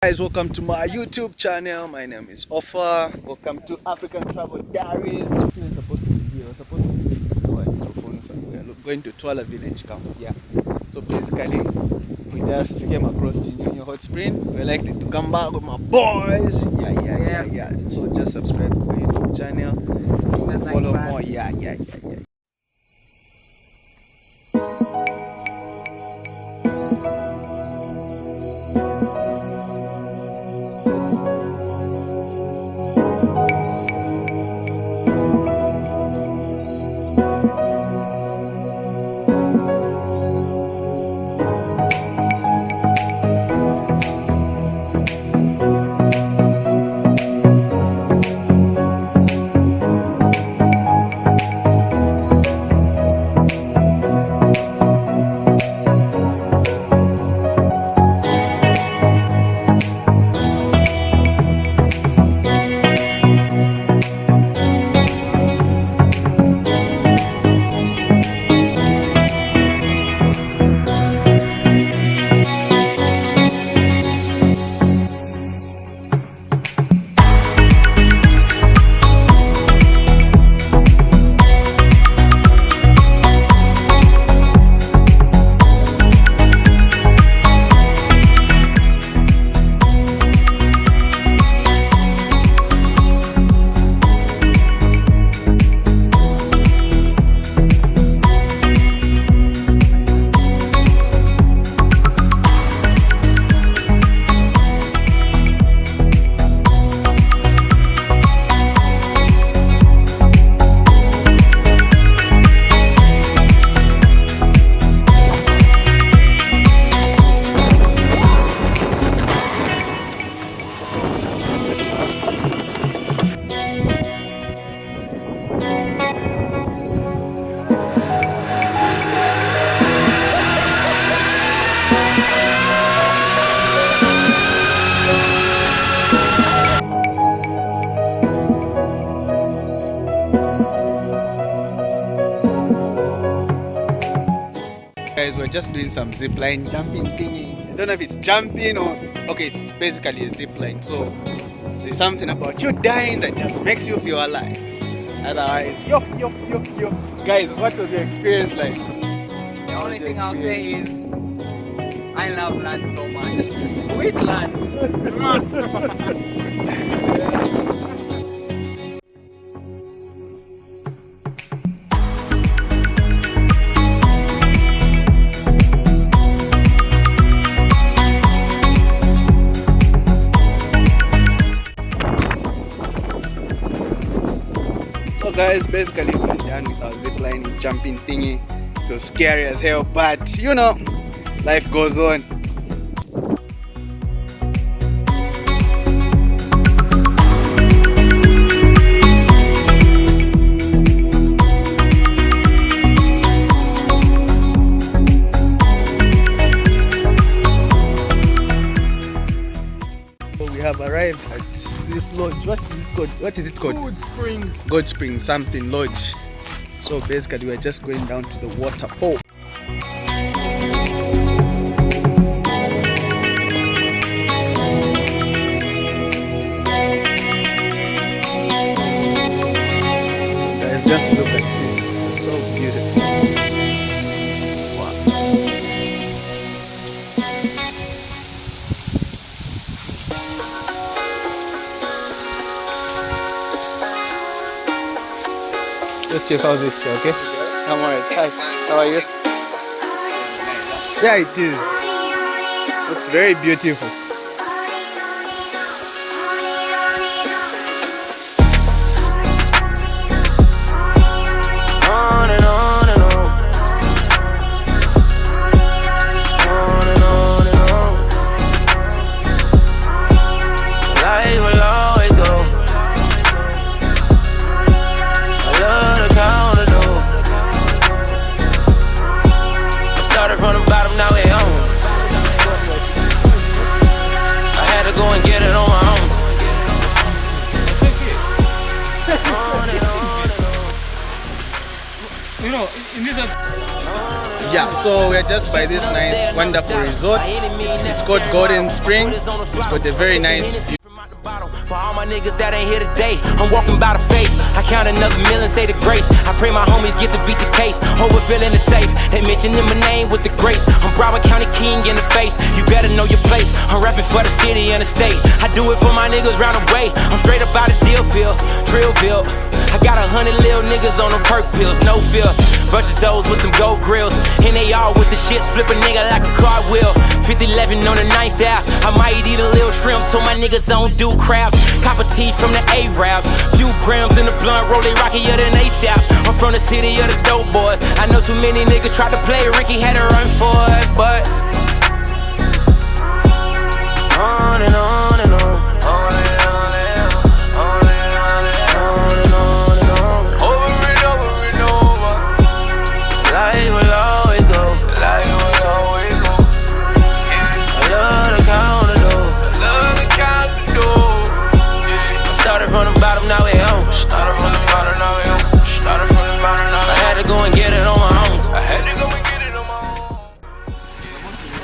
Guys, welcome to my YouTube channel. My name is Offa. Welcome to African Travel Diaries. We're supposed to be here. We're supposed to be towards Rufunsa. We're going to Twaala Village Camp. Yeah. So basically, we just came across Junior Hot Spring. We're likely to come back with my boys. Yeah. So just subscribe to my YouTube channel to follow more. Yeah. Guys, we're just doing some zipline jumping thingy. I don't know if it's jumping or okay, it's basically a zipline. So there's something about you dying that just makes you feel alive. Otherwise, yo. Guys, what was your experience like? The only thing I'll say is I love land so much. With land. So guys, basically we're done with our ziplining jumping thingy. It was scary as hell, but you know, life goes on. We have arrived at this lodge. What is it called? God Springs something lodge. So basically we're just going down to the waterfall. Guys, just look at this. It's so beautiful. Wow. Just check out this show, okay? I'm alright. Hi. How are you? Yeah, it is. It's very beautiful. On and on and on. On and on and on. Life will always go. I love the count of dough. I started from the bottom, now we on. I had to go and get it on my own. On and on and on. You know, in this On and Yeah, so we're just by this nice, wonderful resort. It's called Golden Spring. It's got a very nice view. For all my niggas that ain't here today, I'm walking by the faith. I count another million, say the grace. I pray my homies get to beat the case. Overfilling the safe. They mentioning my name with the greats. I'm Broward County King in the face. You better know your place. I'm rapping for the city and the state. I do it for my niggas round the way. I'm straight up out of Dealfield, Drillville. I got 100 little niggas on them perk pills, no fear. Bunch of souls with them gold grills. And they all with the shits, flip a nigga like a cartwheel. 50-11 on the 9th out. I might eat a little shrimp till my niggas don't do crabs. Copper tea from the Arabs. Few grams in the blunt, roll they rockier than ASAP. I'm from the city of the dope boys. I know too many niggas tried to play. Ricky had to run for it, but on and on and on.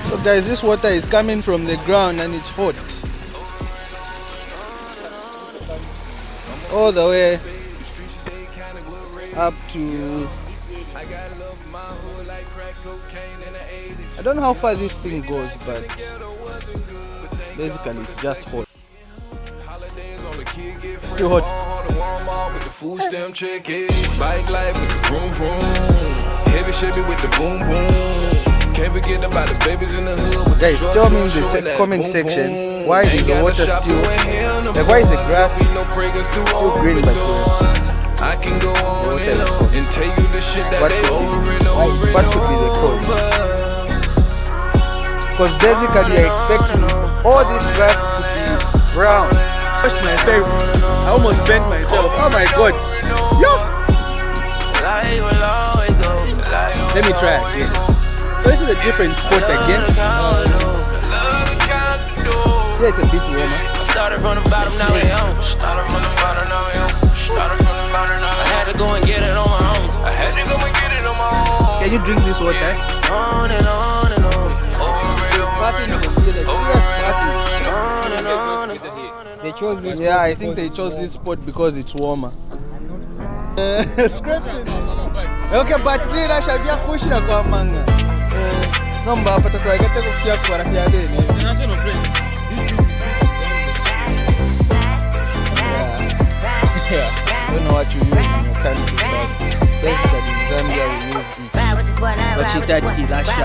So guys, this water is coming from the ground and it's hot. All the way up to, I don't know how far this thing goes, but basically it's just hot. Too hot. With the food stamp check it, bike life with the vroom vroom, heavy Chevy with the boom boom. Can't forget about the babies in the hood with guys, the tell me in the comment section, why is the water still, like why is the grass still green but I can go on and tell you the shit that they over and over. What could be the cause? Because basically you're expecting all this grass to be brown. That's my favorite. I almost bent myself. Oh my god. Yo! Let me try again. So this is a different spot again. Yeah, it's a bit warmer. Started from the bottom, now we on. I had to go and get it on my own. Can you drink this water? On and on and on. Bathing in the middle, like serious bathing. On and on and on. They chose this. Yeah, I think they chose this spot because it's warmer. Scraping. Okay, but then I shall be a pushing a car manga. No, but I get to go for a few days. Yeah. I don't know what you use in your country, but basically in Zambia we use it. But she died Kilasha.